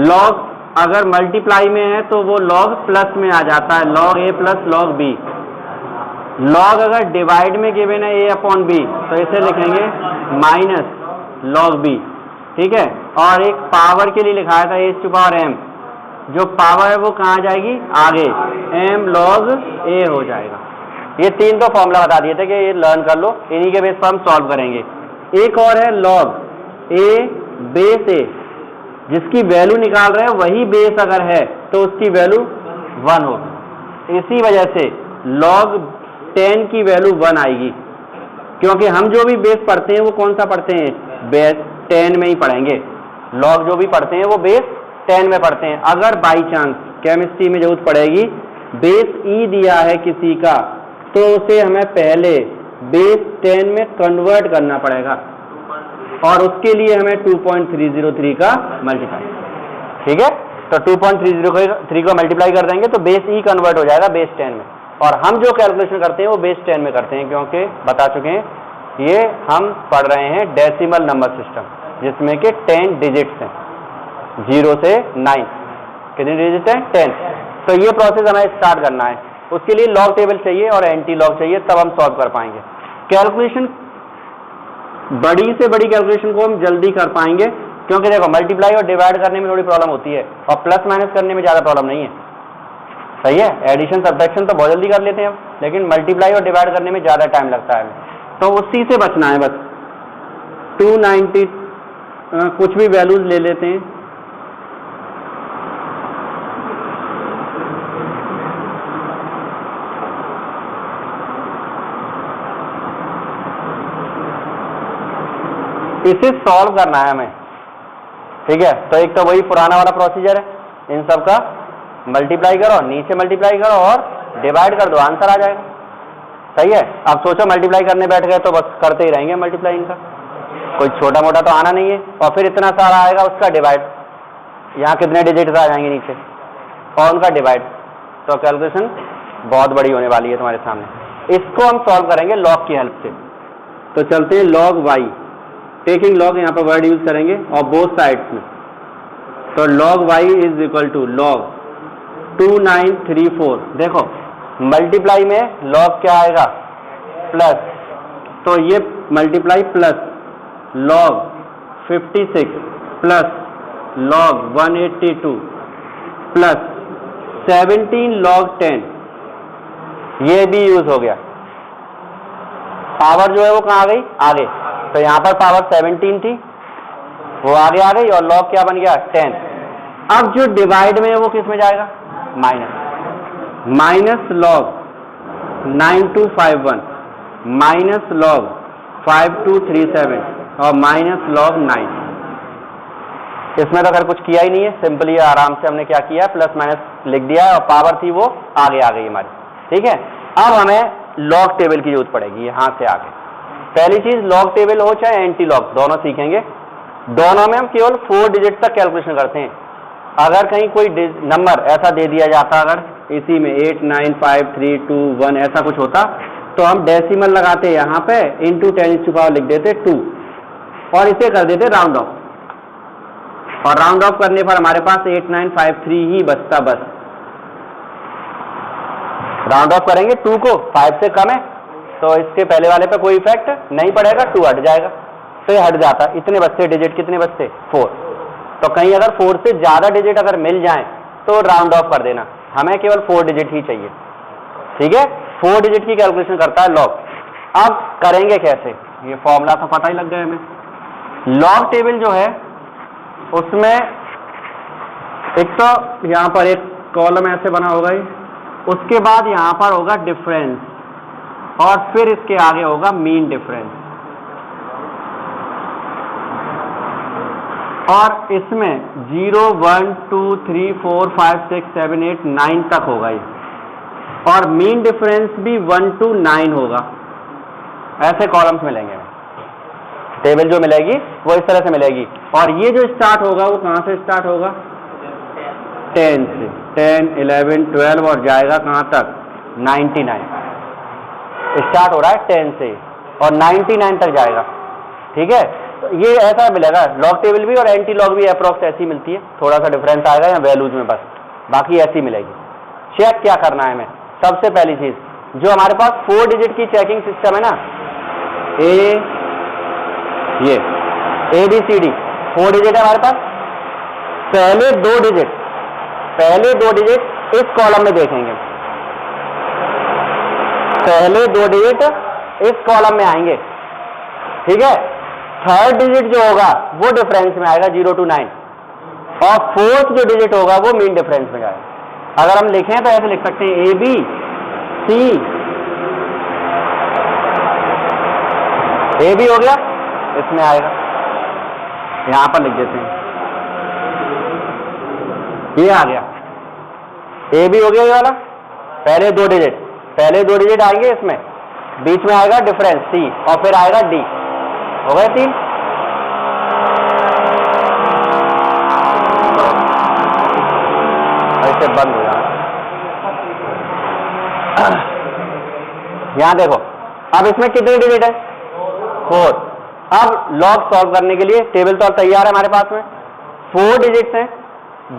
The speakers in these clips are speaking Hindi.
लॉग अगर मल्टीप्लाई में है तो वो लॉग प्लस में आ जाता है, लॉग ए प्लस लॉग बी। लॉग अगर डिवाइड में गिवन है ए अपॉन बी तो इसे लिखेंगे माइनस लॉग बी, ठीक है। और एक पावर के लिए लिखाया था एज टू पावर एम, जो पावर है वो कहाँ जाएगी आगे, एम लॉग ए हो जाएगा। ये तीन तो फॉर्मूला बता दिए थे कि ये लर्न कर लो, इन्हीं के बेस पर हम सॉल्व करेंगे। एक और है लॉग ए बेस ए, जिसकी वैल्यू निकाल रहे हैं वही बेस अगर है तो उसकी वैल्यू 1 होगी। इसी वजह से log 10 की वैल्यू 1 आएगी, क्योंकि हम जो भी बेस पढ़ते हैं वो कौन सा पढ़ते हैं, बेस 10 में ही पढ़ेंगे। log जो भी पढ़ते हैं वो बेस 10 में पढ़ते हैं। अगर बाई चांस केमिस्ट्री में जरूरत पड़ेगी बेस ई दिया है किसी का, तो उसे हमें पहले बेस 10 में कन्वर्ट करना पड़ेगा, और उसके लिए हमें 2.303 का मल्टीप्लाई, ठीक है। तो 2.303 को मल्टीप्लाई कर देंगे तो बेस ई कन्वर्ट हो जाएगा बेस 10 में। और हम जो कैलकुलेशन करते हैं वो बेस 10 में करते हैं, क्योंकि बता चुके हैं ये हम पढ़ रहे हैं डेसिमल नंबर सिस्टम, जिसमें कि 10 डिजिट्स हैं, 0 से 9। कितने डिजिट हैं, 10। तो ये प्रोसेस हमें स्टार्ट करना है, उसके लिए लॉग टेबल चाहिए और एंटी लॉग चाहिए, तब हम सॉल्व कर पाएंगे। कैलकुलेशन बड़ी से बड़ी कैलकुलेशन को हम जल्दी कर पाएंगे, क्योंकि देखो मल्टीप्लाई और डिवाइड करने में थोड़ी प्रॉब्लम होती है और प्लस माइनस करने में ज़्यादा प्रॉब्लम नहीं है, सही है। एडिशन सब्ट्रैक्शन तो बहुत जल्दी कर लेते हैं हम, लेकिन मल्टीप्लाई और डिवाइड करने में ज़्यादा टाइम लगता है, तो उसी से बचना है बस। 290 कुछ भी वैल्यूज ले लेते हैं, इसे सॉल्व करना है हमें, ठीक है। तो एक तो वही पुराना वाला प्रोसीजर है, इन सब का मल्टीप्लाई करो, नीचे मल्टीप्लाई करो और डिवाइड कर दो, आंसर आ जाएगा, सही है। अब सोचो मल्टीप्लाई करने बैठ गए तो बस करते ही रहेंगे मल्टीप्लाई, इनका कोई छोटा मोटा तो आना नहीं है। और फिर इतना सारा आएगा उसका डिवाइड, यहाँ कितने डिजिट आ जाएंगे नीचे, और उनका डिवाइड, तो कैलकुलेशन बहुत बड़ी होने वाली है तुम्हारे सामने। इसको हम सॉल्व करेंगे लॉग की हेल्प से। तो चलते हैं लॉग वाई, टेकिंग लॉग यहाँ पर वर्ड यूज करेंगे और बोथ साइड्स में। तो log y is equal to log 2934। देखो मल्टीप्लाई में log क्या आएगा, प्लस, तो ये multiply plus log 56 plus log 182 plus 17 log 10, ये भी यूज हो गया। पावर जो है वो कहाँ आ गई, आगे, तो यहाँ पर पावर 17 थी वो आगे आ गई, और लॉग क्या बन गया, 10। अब जो डिवाइड में है वो किस में जाएगा, माइनस लॉग 9251 माइनस लॉग 5237 और माइनस लॉग 9। इसमें तो अगर कुछ किया ही नहीं है, सिंपली आराम से हमने क्या किया, प्लस माइनस लिख दिया है, और पावर थी वो आगे आ गई हमारी, ठीक है। अब हमें लॉग टेबल की जरूरत पड़ेगी यहाँ से आगे। पहली चीज लॉग टेबल हो चाहे एंटी लॉग, दोनों सीखेंगे। दोनों में हम केवल 4 डिजिट तक कैलकुलेशन करते हैं। अगर कहीं कोई नंबर ऐसा दे दिया जाता, अगर इसी में 8 9 5 3 2 1 ऐसा कुछ होता, तो हम डेसिमल लगाते यहाँ पे, इंटू 10⁻⁴ लिख देते 2, और इसे कर देते राउंड ऑफ, और राउंड ऑफ करने पर हमारे पास 8953 ही बचता बस। राउंड ऑफ करेंगे 2 को, 5 से कम है तो इसके पहले वाले पे कोई इफेक्ट नहीं पड़ेगा, 2 हट जाएगा, तो ये हट जाता। इतने बचते डिजिट, कितने बचते, 4। तो कहीं अगर 4 से ज्यादा डिजिट अगर मिल जाए तो राउंड ऑफ कर देना, हमें केवल 4 डिजिट ही चाहिए, ठीक है। 4 डिजिट की कैलकुलेशन करता है लॉग। अब करेंगे कैसे, ये फॉर्मूला तो पता ही लग गया हमें। लॉग टेबल जो है उसमें एक तो यहाँ पर एक कॉलम ऐसे बना होगा, उसके बाद यहाँ पर होगा डिफरेंस, और फिर इसके आगे होगा मीन डिफरेंस, और इसमें 0 1 2 3 4 5 6 7 8 9 तक होगा ये, और मीन डिफरेंस भी 1 to 9 होगा। ऐसे कॉलम्स मिलेंगे, टेबल जो मिलेगी वो इस तरह से मिलेगी। और ये जो स्टार्ट होगा वो कहाँ से स्टार्ट होगा, 10 से, 10 11 12 और जाएगा कहाँ तक, 99। स्टार्ट हो रहा है 10 से और 99 तक जाएगा, ठीक है। ये ऐसा मिलेगा, लॉग टेबल भी और एंटी लॉग भी अप्रॉक्स ऐसी मिलती है, थोड़ा सा डिफरेंस आएगा या वैल्यूज में बस, बाकी ऐसी मिलेगी। चेक क्या करना है हमें, सबसे पहली चीज जो हमारे पास 4 डिजिट की चेकिंग सिस्टम है ना, ये ABCD 4 डिजिट है हमारे पास। पहले दो डिजिट इस कॉलम में देखेंगे, पहले 2 डिजिट इस कॉलम में आएंगे, ठीक है। थर्ड डिजिट जो होगा वो डिफरेंस में आएगा 0 to 9, और फोर्थ जो डिजिट होगा वो मीन डिफरेंस में जाएगा। अगर हम लिखें तो ऐसे लिख सकते हैं ABC, AB हो गया, इसमें आएगा, यहां पर लिख देते हैं, ये आ गया, AB हो गया ये वाला, पहले दो डिजिट आएंगे इसमें, बीच में आएगा डिफरेंस C और फिर आएगा D, हो गए 3। ऐसे बंद हो जाए, यहां देखो अब इसमें कितने डिजिट है, 4। अब लॉग सॉल्व करने के लिए टेबल तो तैयार है हमारे पास में, 4 डिजिट्स हैं,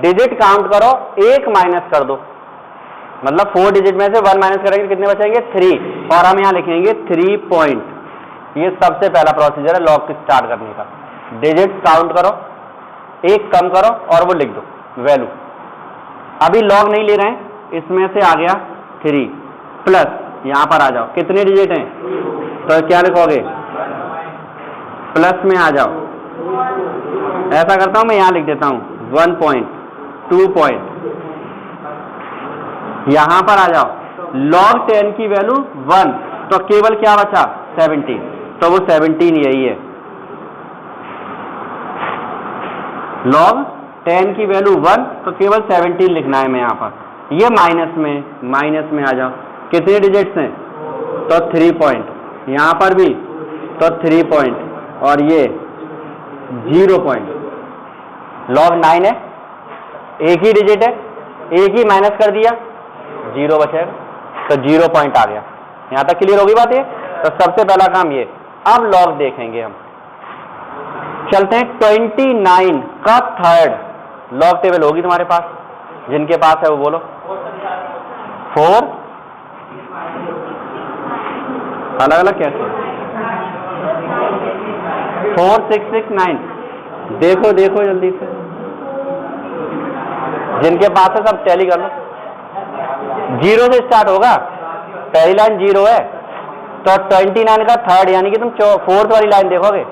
डिजिट काउंट करो, 1 माइनस कर दो, मतलब 4 डिजिट में से 1 माइनस करेंगे कितने बचेंगे, 3, और हम यहां लिखेंगे 3 पॉइंट। ये सबसे पहला प्रोसीजर है लॉग स्टार्ट करने का, डिजिट काउंट करो, 1 कम करो और वो लिख दो वैल्यू। अभी लॉग नहीं ले रहे हैं, इसमें से आ गया 3 प्लस, यहां पर आ जाओ, कितने डिजिट हैं तो क्या लिखोगे, प्लस में आ जाओ, ऐसा करता हूं मैं, यहां लिख देता हूं 1 पॉइंट, 2 पॉइंट, यहां पर आ जाओ, log 10 की वैल्यू 1, तो केवल क्या बचा 17, तो वो 17 यही है। log 10 की वैल्यू 1, तो केवल 17 लिखना है मैं यहां पर। ये माइनस में आ जाओ, कितने डिजिट्स हैं तो 3 पॉइंट, यहां पर भी तो 3 पॉइंट, और ये 0 पॉइंट, log 9 है, एक ही डिजिट है, एक ही माइनस कर दिया, 0 बचेगा, तो 0 पॉइंट आ गया। यहां तक क्लियर होगी बात ये, तो सबसे पहला काम ये। अब लॉग देखेंगे हम, चलते हैं 29 का थर्ड लॉग टेबल होगी तुम्हारे पास, जिनके पास है वो बोलो। 4 अलग अलग कैसे, 4 6 6 9, देखो जल्दी से, जिनके पास है सब टैली कर लो। 0 से स्टार्ट होगा, पहली लाइन 0 है, तो 29 का थर्ड, यानी कि तुम 4th वाली लाइन देखोगे,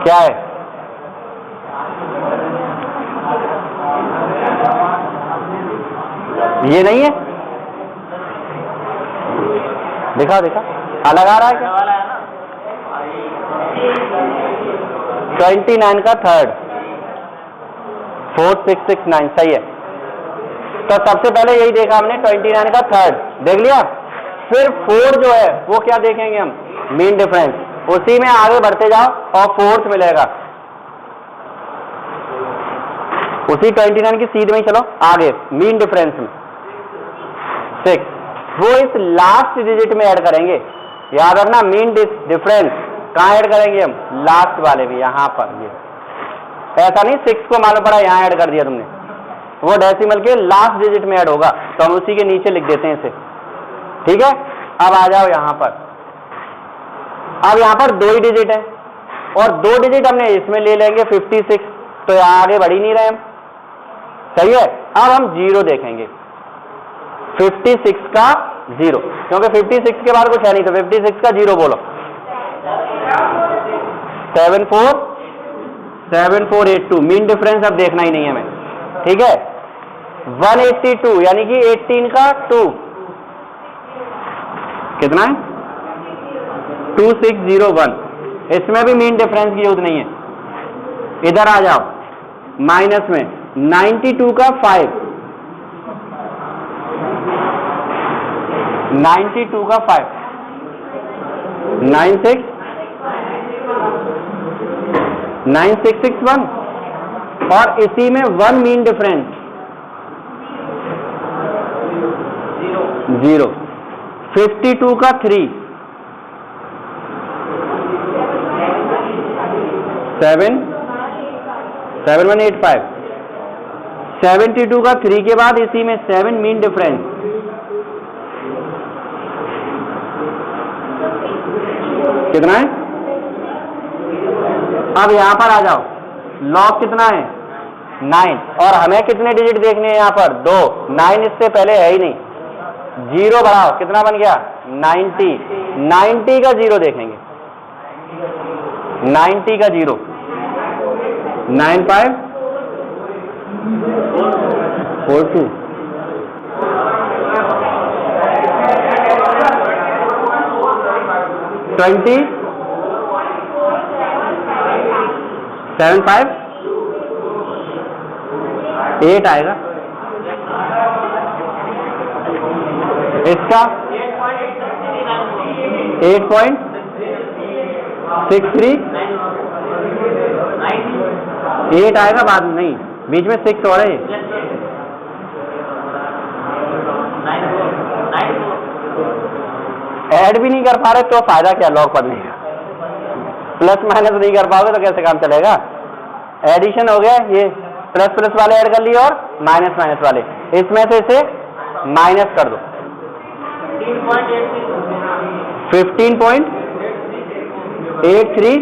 क्या है, ये नहीं है, दिखा अलग आ रहा है क्या, 29 का थर्ड, 4 6 6 9, सही है। तो सबसे पहले यही देखा हमने, 29 का थर्ड देख लिया, फिर 4 जो है वो क्या देखेंगे हम, मीन डिफरेंस, उसी में आगे बढ़ते जाओ और 4th मिलेगा, उसी 29 की सीध में ही चलो आगे, मीन डिफरेंस में 6, वो इस लास्ट डिजिट में ऐड करेंगे, याद रखना, मीन डिफरेंस कहाँ ऐड करेंगे हम, लास्ट वाले में, यहां पर। ये ऐसा नहीं 6 को मालूम पड़ा यहां ऐड कर दिया तुमने, वो डेसिमल के लास्ट डिजिट में ऐड होगा, तो हम उसी के नीचे लिख देते हैं इसे, ठीक है। अब आ जाओ यहां पर, अब यहां पर 2 ही डिजिट है, और 2 डिजिट हमने इसमें ले लेंगे 56, तो यहां आगे बढ़ ही नहीं रहे हम, सही है। अब हम 0 देखेंगे, 56 का 0, क्योंकि 56 के बाद कुछ है नहीं, तो 56 का 0 बोलो, 7482, मीन डिफरेंस अब देखना ही नहीं है हमें, ठीक है। 182 यानी कि 18 का 2, कितना है 2601, इसमें भी मीन डिफरेंस की जरूरत नहीं है। इधर आ जाओ माइनस में, 92 का 5, 92 का 5, 9661, और इसी में 1 मीन डिफरेंस 0, 52 का 3, 7185। 72 का 3 के बाद इसी में 7 मीन डिफरेंस, कितना है? अब यहां पर आ जाओ, लॉग कितना है? 9। और हमें कितने डिजिट देखने हैं यहां पर? 2। 9 इससे पहले है ही नहीं। 0 बढ़ाओ, कितना बन गया? 90। 90 का 0 देखेंगे, 90 का 0, 9542। 20758 आएगा। इसका 8.638 आएगा बाद में, नहीं बीच में 6 और है। ऐड भी नहीं कर पा रहे तो फायदा क्या लॉग पढ़ने का? प्लस माइनस नहीं कर पाओगे तो कैसे काम चलेगा? एडिशन हो गया, ये प्लस प्लस वाले ऐड कर लिए और माइनस माइनस वाले, इसमें से इसे माइनस कर दो। 15.83।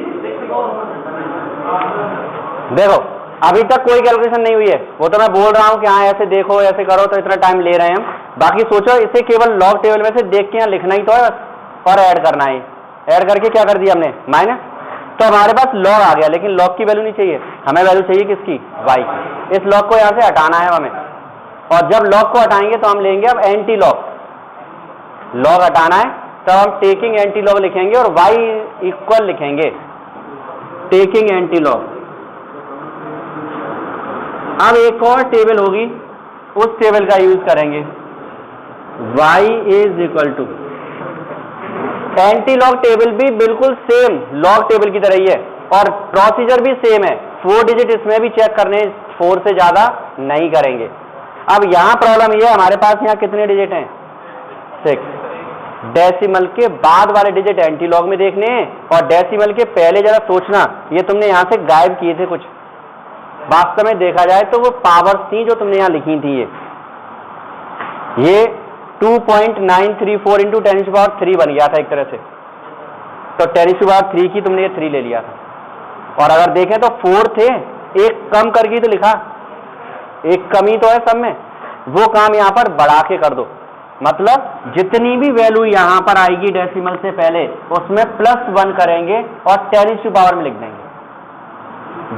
देखो अभी तक कोई कैलकुलेशन नहीं हुई है, वो तो मैं बोल रहा हूं कि हाँ ऐसे देखो ऐसे करो, तो इतना टाइम ले रहे हैं हम। बाकी सोचो इसे केवल लॉग टेबल में से देख के यहाँ लिखना ही तो है बस, और ऐड करना है। ऐड करके क्या कर दिया हमने? माइनस। तो हमारे पास लॉग आ गया, लेकिन लॉग की वैल्यू नहीं चाहिए हमें, वैल्यू चाहिए किसकी? वाई। इस लॉग को यहां से हटाना है हमें, और जब लॉग को हटाएंगे तो हम लेंगे अब एंटी लॉग। लॉग हटाना है तो हम टेकिंग एंटी लॉग लिखेंगे और y इक्वल लिखेंगे टेकिंग एंटी लॉग। अब एक और टेबल होगी, उस टेबल का यूज करेंगे, y is equal to anti log table भी बिल्कुल सेम लॉग टेबल की तरह ही है, और प्रोसीजर भी सेम है। 4 डिजिट इसमें भी चेक करने, 4 से ज्यादा नहीं करेंगे। अब यहां प्रॉब्लम ये है, हमारे पास यहां कितने डिजिट हैं? 6। डेसिमल के बाद वाले डिजिट एंटी लॉग में देखने हैं, और डेसिमल के पहले जरा सोचना, ये तुमने यहां से गायब किए थे कुछ, वास्तव में देखा जाए तो वो पावर्स थी जो तुमने यहां लिखी थी। ये 2.934 इंटू 10³ बन गया था एक तरह से, तो 10³ की तुमने ये 3 ले लिया था। और अगर देखें तो 4 थे, एक कम करके तो लिखा, एक कमी तो है सब में, वो काम यहां पर बढ़ा के कर दो। मतलब जितनी भी वैल्यू यहां पर आएगी डेसिमल से पहले, उसमें +1 करेंगे और 10³ में लिख देंगे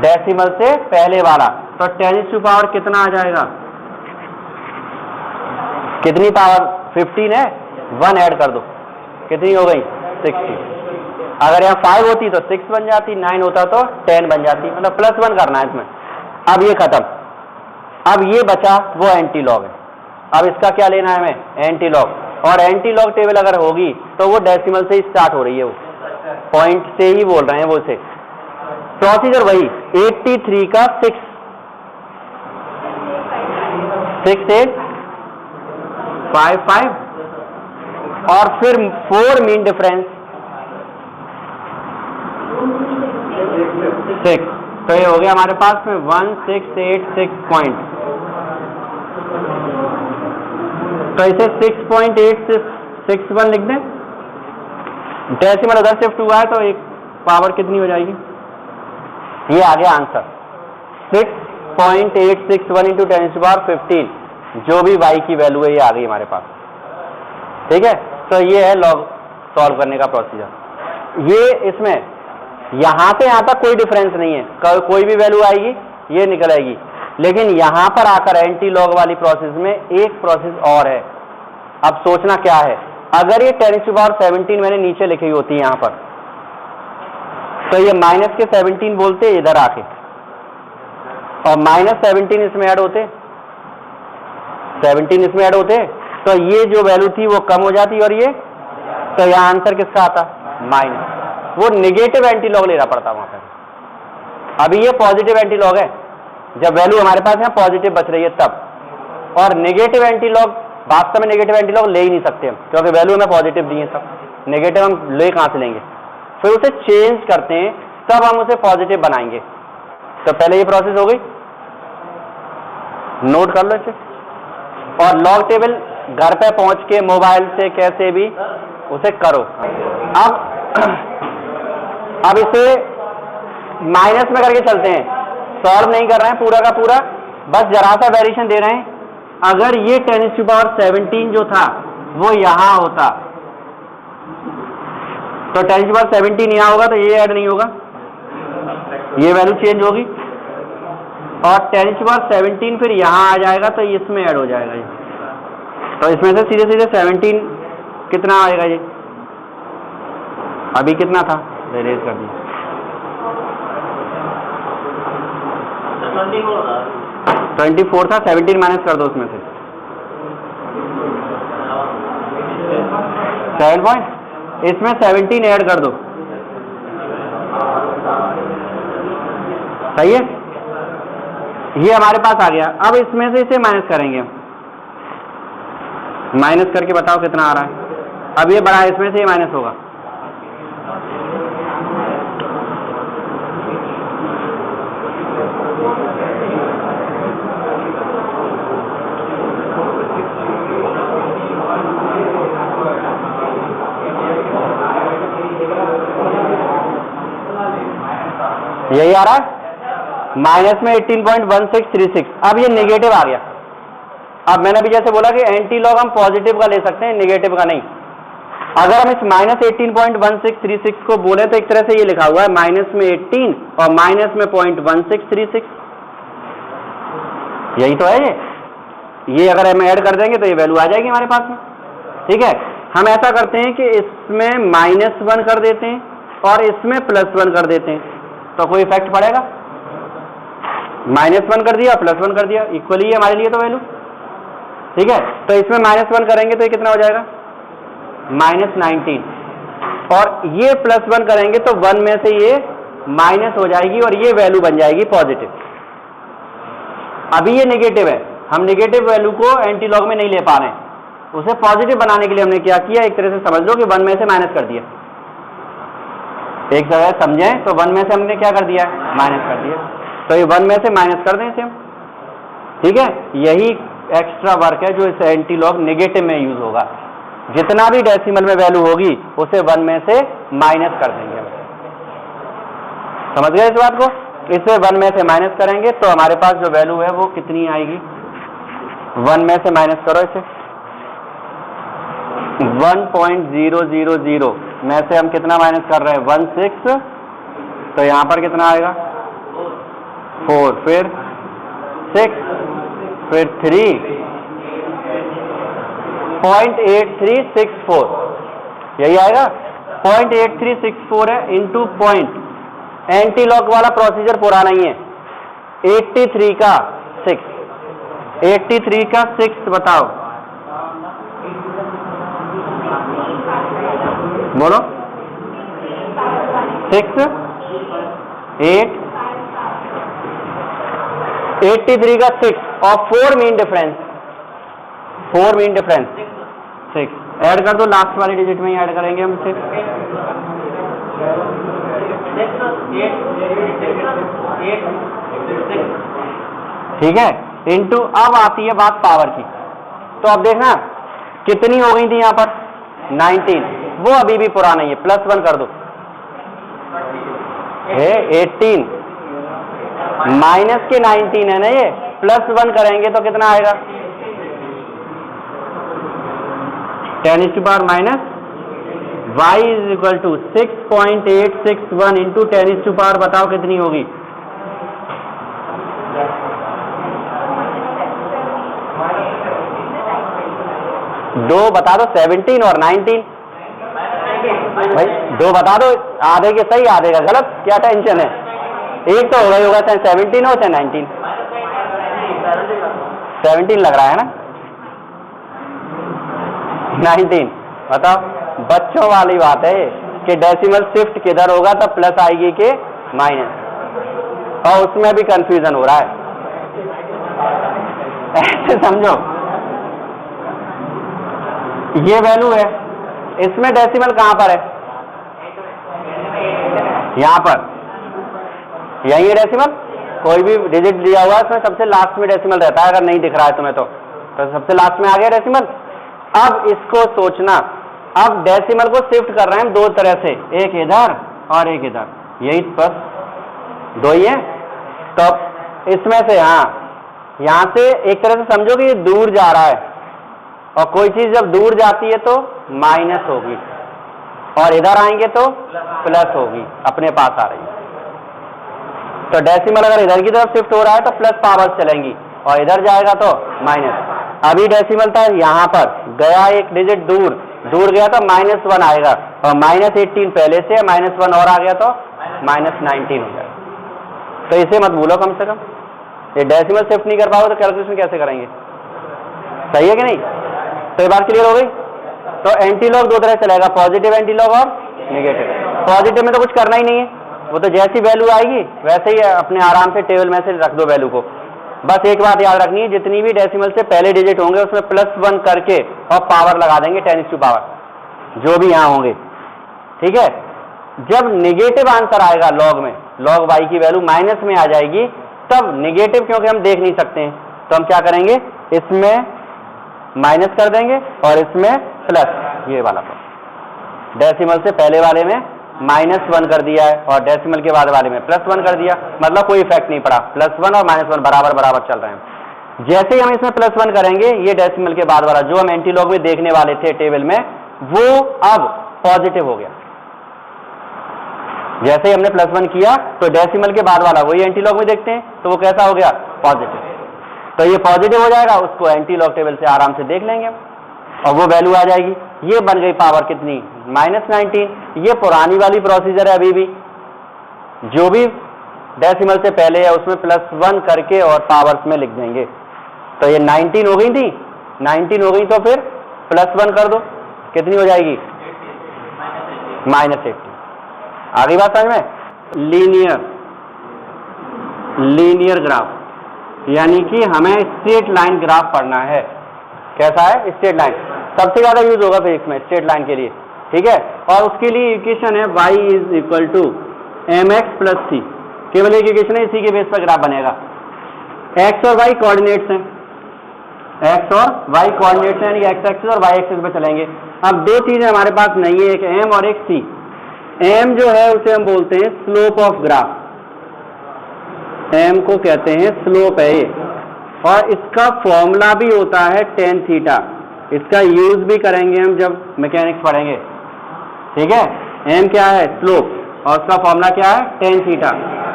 डेसिमल से पहले वाला। तो 10³ कितना आ जाएगा? कितनी पावर? 15 है, 1 ऐड कर दो, कितनी हो गई? 60। अगर यहाँ 5 होती तो 6 बन जाती, 9 होता तो 10 बन जाती, मतलब +1 करना है इसमें। अब ये खत्म, अब ये बचा वो एंटी लॉग है। अब इसका क्या लेना है हमें? Anti log. और एंटी लॉग टेबल अगर होगी तो वो डेसिमल से ही स्टार्ट हो रही है, वो पॉइंट से ही बोल रहे हैं वो से। प्रोसीजर वही 83 का 6, 6855 और फिर 4 मीन डिफरेंस 6। तो ये हो गया हमारे पास में 1686 पॉइंट। तो इसे 6.861 लिख दें। डेसिमल उधर शिफ्ट हुआ है तो एक पावर कितनी हो जाएगी? ये आ गया आंसर 6.861 इंटू 10⁻15, जो भी y की वैल्यू है ये आ गई हमारे पास। ठीक है, तो ये है लॉग सॉल्व करने का प्रोसीजर। ये इसमें यहां से यहां तक कोई डिफरेंस नहीं है, कोई भी वैल्यू आएगी ये निकल आएगी। लेकिन यहां पर आकर एंटी लॉग वाली प्रोसेस में एक प्रोसेस और है। अब सोचना क्या है, अगर ये 10⁻17 मैंने नीचे लिखी होती है यहां पर, तो ये माइनस के 17 बोलते इधर आके, और -17 इसमें ऐड होते, 17 इसमें ऐड होते, तो ये जो वैल्यू थी वो कम हो जाती, और ये तो यहां आंसर किसका आता? माइनस। वो निगेटिव एंटी लॉग लेना पड़ता वहां पर। अभी ये पॉजिटिव एंटी लॉग है, जब वैल्यू हमारे पास यहाँ पॉजिटिव बच रही है तब। और नेगेटिव एंटी लॉग, वास्तव में नेगेटिव एंटी लॉग ले ही नहीं सकते हम, क्योंकि वैल्यू हमें पॉजिटिव दी है तब। नेगेटिव हम ले कहां से लेंगे? फिर उसे चेंज करते हैं तब हम उसे पॉजिटिव बनाएंगे। तो पहले ये प्रोसेस हो गई, नोट कर लो इसे। और लॉग टेबल घर पे पहुंच के मोबाइल से कैसे भी उसे करो। अब इसे माइनस में करके चलते हैं, सॉल्व नहीं कर रहे हैं पूरा का पूरा, बस जरा सा वेरिएशन दे रहे हैं। अगर ये 10⁻17 जो था वो यहां होता तो 10⁻17 यहां होगा तो ये ऐड नहीं होगा, ये वैल्यू चेंज होगी। और 10⁻17 फिर यहां आ जाएगा तो इसमें ऐड हो जाएगा ये। तो इसमें से सीधे सीधे 17 कितना आएगा ये, अभी कितना था रेज कर दिया 24 था, 17 माइनस कर दो उसमें से 7 पॉइंट, इसमें 17 ऐड कर दो, सही है। ये हमारे पास आ गया। अब इसमें से इसे माइनस करेंगे हम, माइनस करके बताओ कितना आ रहा है। अब ये बड़ा है, इसमें से ये माइनस होगा, यही आ रहा है माइनस में 18.1636। अब ये नेगेटिव आ गया। अब मैंने अभी जैसे बोला कि एंटी लॉग हम पॉजिटिव का ले सकते हैं, नेगेटिव का नहीं। अगर हम इस माइनस 18.1636 को बोले तो एक तरह से ये लिखा हुआ है माइनस में 18 और माइनस में 0.1636, यही तो है ये अगर हम ऐड कर देंगे तो ये वैल्यू आ जाएगी हमारे पास में। ठीक है, हम ऐसा करते हैं कि इसमें -1 कर देते हैं और इसमें +1 कर देते हैं, तो कोई इफेक्ट पड़ेगा? -1 कर दिया, +1 कर दिया, इक्वली है हमारे लिए तो वैल्यू। ठीक है, तो इसमें -1 करेंगे तो ये कितना हो जाएगा -19, और ये +1 करेंगे तो 1 में से ये माइनस हो जाएगी और ये वैल्यू बन जाएगी पॉजिटिव। अभी ये नेगेटिव है, हम नेगेटिव वैल्यू को एंटी लॉग में नहीं ले पा रहे हैं, उसे पॉजिटिव बनाने के लिए हमने क्या किया, एक तरह से समझ लो कि 1 में से माइनस कर दिया। एक जगह समझें तो 1 में से हमने क्या कर दिया, माइनस कर दिया, तो ये 1 में से माइनस कर दें इसे हम। ठीक है, यही एक्स्ट्रा वर्क है जो इस एंटी लॉग नेगेटिव में यूज होगा। जितना भी डेसिमल में वैल्यू होगी उसे 1 में से माइनस कर देंगे हम। समझ गए इस बात को? इसे 1 में से माइनस करेंगे तो हमारे पास जो वैल्यू है वो कितनी आएगी, 1 में से माइनस करो इसे, 1.000 में से हम कितना माइनस कर रहे हैं 16, तो यहां पर कितना आएगा 4, फिर 6, फिर 3, 0.8364, यही आएगा 0.8364 है इंटू पॉइंट। एंटी लॉग वाला प्रोसीजर पुराना ही है। 83 का 6, 83 का 6 बताओ, बोलो 6, 8, 83 का 6 और 4 mean difference, 4 mean difference 6 add कर दो, लास्ट वाली डिजिट में ही ऐड करेंगे हम 6। ठीक है, इंटू अब आती है बात पावर की। तो अब देखना कितनी हो गई थी यहां पर 19, वो अभी भी पुराना ही है, +1 कर दो, 18 माइनस के 19 है ना, ये +1 करेंगे तो कितना आएगा 10⁻⁻, y is equal to 6.861 into 10⁻, बताओ कितनी होगी, दो बता दो, 17 और 19, भाई 2 बता दो, आधे के सही आधे का गलत, क्या टेंशन है, एक तो होगा ही होगा, चाहे 17 हो चाहे 19, 17 लग रहा है ना, 19 बताओ। बच्चों वाली बात है कि डेसिमल शिफ्ट किधर होगा तब प्लस आएगी कि माइनस, और उसमें भी कंफ्यूजन हो रहा है, ऐसे समझो। ये वैल्यू है, इसमें डेसिमल कहां पर है, यहां पर, यही है डेसिमल, कोई भी डिजिट दिया हुआ है उसमें सबसे लास्ट में डेसिमल रहता है, अगर नहीं दिख रहा है तुम्हें तो सबसे लास्ट में आ गया डेसिमल। अब इसको सोचना, अब डेसिमल को शिफ्ट कर रहे हैं हम दो तरह से, एक इधर और एक इधर, यही बस दो ही है। तो इसमें से हाँ, यहां से एक तरह से समझो कि ये दूर जा रहा है, और कोई चीज जब दूर जाती है तो माइनस होगी, और इधर आएंगे तो प्लस होगी, अपने पास आ रही है। तो डेसिमल अगर इधर की तरफ शिफ्ट हो रहा है तो प्लस पावर्स चलेंगी, और इधर जाएगा तो माइनस। अभी डेसिमल था यहाँ पर, गया एक डिजिट दूर, दूर गया तो -1 आएगा, और -18 पहले से, -1 और आ गया तो -19 हो जाएगा। तो इसे मत भूलो कम से कम, ये डेसिमल शिफ्ट नहीं कर पाओगे तो कैलकुलेशन कैसे करेंगे? सही है कि नहीं? तो ये बात क्लियर हो गई। तो एंटीलॉग दो तरह चलेगा, पॉजिटिव एंटीलॉग और नेगेटिव। पॉजिटिव में तो कुछ करना ही नहीं है, वो तो जैसी वैल्यू आएगी वैसे ही अपने आराम से टेबल में से रख दो वैल्यू को। बस एक बात याद रखनी है, जितनी भी डेसिमल से पहले डिजिट होंगे उसमें +1 करके और पावर लगा देंगे 10 पावर, जो भी यहाँ होंगे, ठीक है। जब नेगेटिव आंसर आएगा लॉग में, लॉग y की वैल्यू माइनस में आ जाएगी, तब नेगेटिव क्योंकि हम देख नहीं सकते हैं तो हम क्या करेंगे, इसमें माइनस कर देंगे और इसमें प्लस, ये वाला डेसिमल से पहले वाले में -1 कर दिया है और डेसिमल के बाद वाले में +1 कर दिया, मतलब कोई इफेक्ट नहीं पड़ा, +1 और -1 बराबर बराबर चल रहे हैं। जैसे ही हम इसमें +1 करेंगे, ये डेसिमल के बाद वाला जो हम एंटीलॉग में देखने वाले थे टेबल में, वो अब पॉजिटिव हो गया। जैसे ही हमने +1 किया तो डेसिमल के बाद वाला वही एंटीलॉग में देखते हैं, तो वो कैसा हो गया, पॉजिटिव। तो ये पॉजिटिव हो जाएगा, उसको एंटीलॉग टेबल से आराम से देख लेंगे और वो वैल्यू आ जाएगी। ये बन गई पावर कितनी, -19। ये पुरानी वाली प्रोसीजर है, अभी भी जो भी डेसिमल से पहले है उसमें +1 करके और पावर्स में लिख देंगे। तो ये 19 हो गई थी, 19 हो गई तो फिर +1 कर दो, कितनी हो जाएगी, -80। आगे बात समझ में? लीनियर ग्राफ, यानी कि हमें स्ट्रेट लाइन ग्राफ पढ़ना है। कैसा है, स्ट्रेट लाइन सबसे ज्यादा यूज होगा फिजिक्स में स्ट्रेट लाइन के लिए, ठीक है। और उसके लिए इक्वेशन है y = mx + c, केवल एक इक्वेशन है, इसी के बेस पर ग्राफ बनेगा। x और y कोऑर्डिनेट्स हैं, x और y कोऑर्डिनेट्स हैं, यानी x एक्सिस और y एक्सिस पे चलेंगे। अब दो चीजें हमारे पास नहीं है, एक m और एक c। m जो है उसे हम बोलते हैं स्लोप ऑफ ग्राफ, m को कहते हैं स्लोप है ये, और इसका फॉर्मूला भी होता है tan थीटा। इसका यूज भी करेंगे हम जब मैकेनिक्स पढ़ेंगे, ठीक है। m क्या है, स्लोप, और उसका फॉर्मूला क्या है, tan थीटा।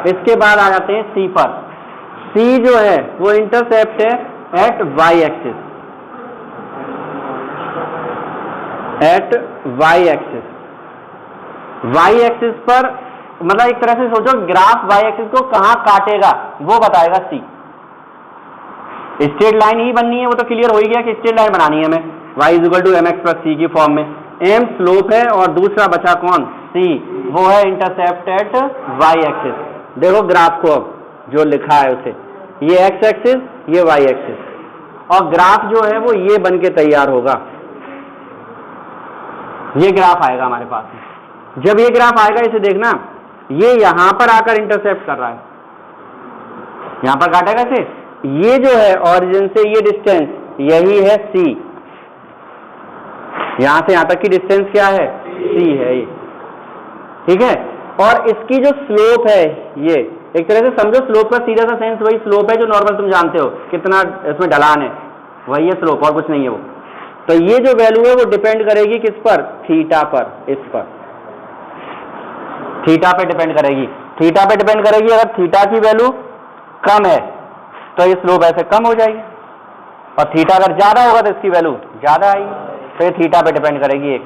इसके बाद आ जाते हैं c पर। c जो है वो इंटरसेप्ट है at y axis, y axis पर, मतलब एक तरह से सोचो ग्राफ y एक्सिस को कहां काटेगा वो बताएगा c। स्ट्रेट लाइन ही बननी है, वो तो क्लियर हो ही गया कि स्ट्रेट लाइन बनानी है हमें, y = mx + c की फॉर्म में। m स्लोप है और दूसरा बचा कौन, c, वो है इंटरसेप्ट एट y एक्सिस। देखो ग्राफ को अब जो लिखा है उसे, ये x एक्सिस, ये y एक्सिस, और ग्राफ जो है वो ये बन के तैयार होगा। ये ग्राफ आएगा हमारे पास में। जब ये ग्राफ आएगा, इसे देखना, ये यहां पर आकर इंटरसेप्ट कर रहा है, यहां पर काटेगा इसे। ये जो है ऑरिजिन से ये डिस्टेंस, यही है c, यहां से यहां तक की डिस्टेंस क्या है, c है ये, ठीक है। और इसकी जो स्लोप है, ये एक तरह से समझो स्लोप का सीधा सा सेंस वही स्लोप है जो नॉर्मल तुम जानते हो, कितना इसमें ढलान है, वही है स्लोप, और कुछ नहीं है वो। तो ये जो वैल्यू है वो डिपेंड करेगी किस पर, थीटा पर, इस पर थीटा पे डिपेंड करेगी, थीटा पे डिपेंड करेगी। अगर थीटा की वैल्यू कम है तो ये स्लोप ऐसे कम हो जाएगी, और थीटा अगर ज्यादा होगा तो इसकी वैल्यू ज्यादा आएगी, तो ये थीटा पे डिपेंड करेगी एक।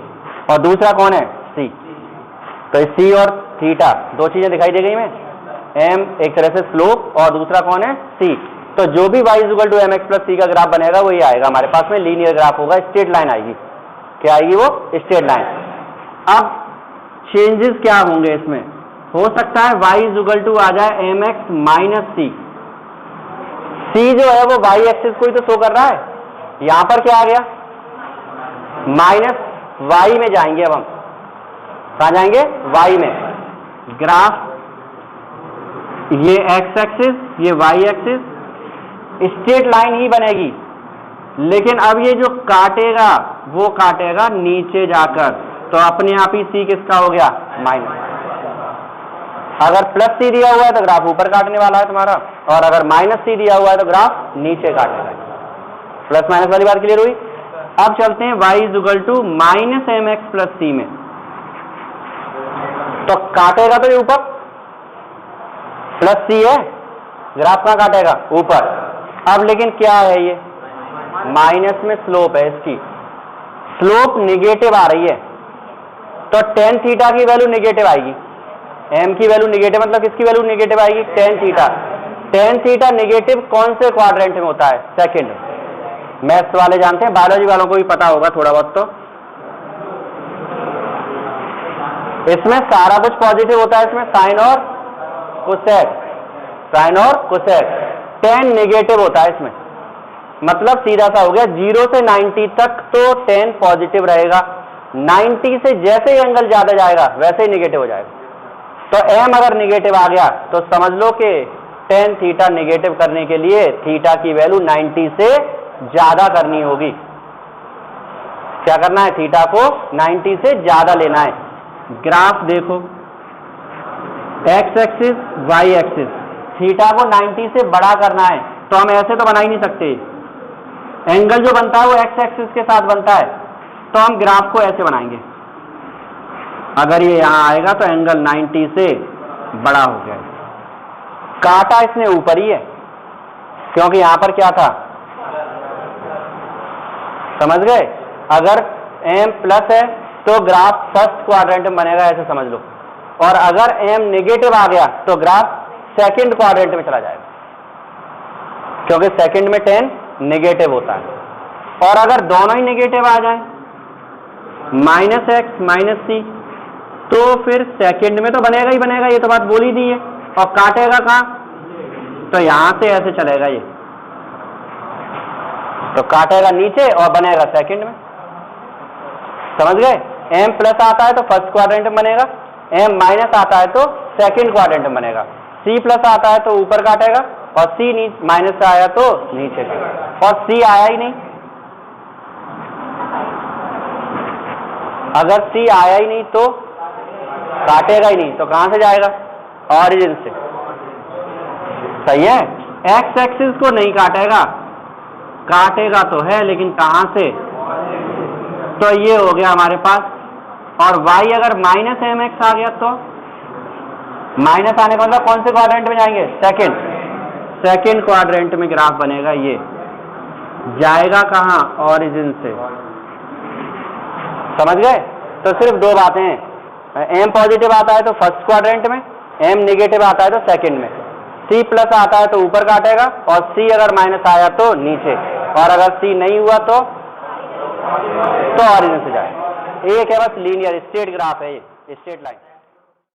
और दूसरा कौन है, सी। तो सी और थीटा दो चीजें दिखाई दे गई में, एम एक तरह से स्लोप और दूसरा कौन है, सी। तो जो भी y = mx + c का ग्राफ बनेगा वो ये आएगा हमारे पास में, लीनियर ग्राफ होगा, स्ट्रेट लाइन आएगी। क्या आएगी वो, स्ट्रेट लाइन। अब चेंजेस क्या होंगे इसमें, हो सकता है y = आ जाए mx - c। c जो है वो y एक्सिस को ही तो शो कर रहा है, यहां पर क्या आ गया, -y में जाएंगे। अब हम कहां जाएंगे, y में। ग्राफ ये एक्स एक्सिस, ये वाई एक्सिस, स्ट्रेट लाइन ही बनेगी, लेकिन अब ये जो काटेगा वो काटेगा नीचे जाकर, तो अपने आप ही सी किसका हो गया, माइनस। अगर प्लस सी दिया हुआ है तो ग्राफ ऊपर काटने वाला है तुम्हारा, और अगर माइनस सी दिया हुआ है तो ग्राफ नीचे काटेगा। प्लस माइनस वाली बात क्लियर हुई। अब चलते हैं y is equal to minus m x plus c में, तो काटेगा तो ये ऊपर, प्लस सी है, ग्राफ कहां काटेगा, ऊपर। अब लेकिन क्या है, ये माइनस में स्लोप है, इसकी स्लोप निगेटिव आ रही है, तो टेन थीटा की वैल्यू निगेटिव आएगी। एम की वैल्यू निगेटिव मतलब किसकी वैल्यू निगेटिव आएगी, tan theta. Tan theta negative कौन से क्वाड्रेंट में होता है, सेकंड। मैथ्स वाले जानते हैं, बायोलॉजी वालों को भी पता होगा थोड़ा बहुत। तो इसमें सारा कुछ पॉजिटिव होता है, इसमें साइन और कोसेक, साइन और कोसेक। 10 नेगेटिव होता है इसमें, मतलब सीधा सा हो गया 0 से 90 तक तो 10 पॉजिटिव रहेगा, 90 से जैसे ही एंगल ज्यादा जाएगा वैसे ही नेगेटिव हो जाएगा। तो m अगर नेगेटिव आ गया तो समझ लो कि 10 थीटा नेगेटिव करने के लिए थीटा की वैल्यू 90 से ज्यादा करनी होगी। क्या करना है, थीटा को 90 से ज्यादा लेना है। ग्राफ देखो, x axis y axis, theta को 90 से बड़ा करना है, तो हम ऐसे तो बना ही नहीं सकते। एंगल जो बनता है वो एक्स एक्सिस के साथ बनता है, तो हम ग्राफ को ऐसे बनाएंगे। अगर ये यहां आएगा तो एंगल 90 से बड़ा हो गया। काटा इसने ऊपर ही है, क्योंकि यहां पर क्या था, समझ गए। अगर m प्लस है तो ग्राफ फर्स्ट क्वाड्रेंट में बनेगा, ऐसे समझ लो। और अगर m नेगेटिव आ गया तो ग्राफ सेकंड क्वाड्रेंट में चला जाएगा, क्योंकि सेकंड में 10 नेगेटिव होता है। और अगर दोनों ही नेगेटिव आ जाए, माइनस एक्स माइनस सी, तो फिर सेकंड में तो बनेगा ही बनेगा, ये तो बात बोल ही दी है। और काटेगा कहां, तो यहां से ऐसे चलेगा ये, तो काटेगा नीचे और बनेगा सेकंड में। समझ गए। m प्लस आता है तो फर्स्ट क्वाड्रेंट में बनेगा, m माइनस आता है तो सेकंड क्वाड्रेंट में बनेगा, c प्लस आता है तो ऊपर काटेगा, और c माइनस से आया तो नीचे काटेगा। और c आया ही नहीं, अगर c आया ही नहीं तो काटेगा ही नहीं, तो कहां से जाएगा, ऑरिजिन से। सही है। एक्स एक्सिस को नहीं काटेगा, काटेगा तो है लेकिन कहां से, तो ये हो गया हमारे पास। और y अगर माइनस एम एक्स आ गया तो माइनस आने का मतलब कौन से क्वाड्रेंट में जाएंगे, सेकंड क्वाड्रेंट में ग्राफ बनेगा। ये जाएगा कहां, ऑरिजिन से। समझ गए। तो सिर्फ दो बातें हैं, m पॉजिटिव आता है तो फर्स्ट क्वाड्रेंट में, m नेगेटिव आता है तो सेकंड में, c प्लस आता है तो ऊपर काटेगा, और c अगर माइनस आया तो नीचे, और अगर c नहीं हुआ तो ऑरिजिन से जाएगा। एक है बस लीनियर स्ट्रेट ग्राफ है, ये स्ट्रेट लाइन।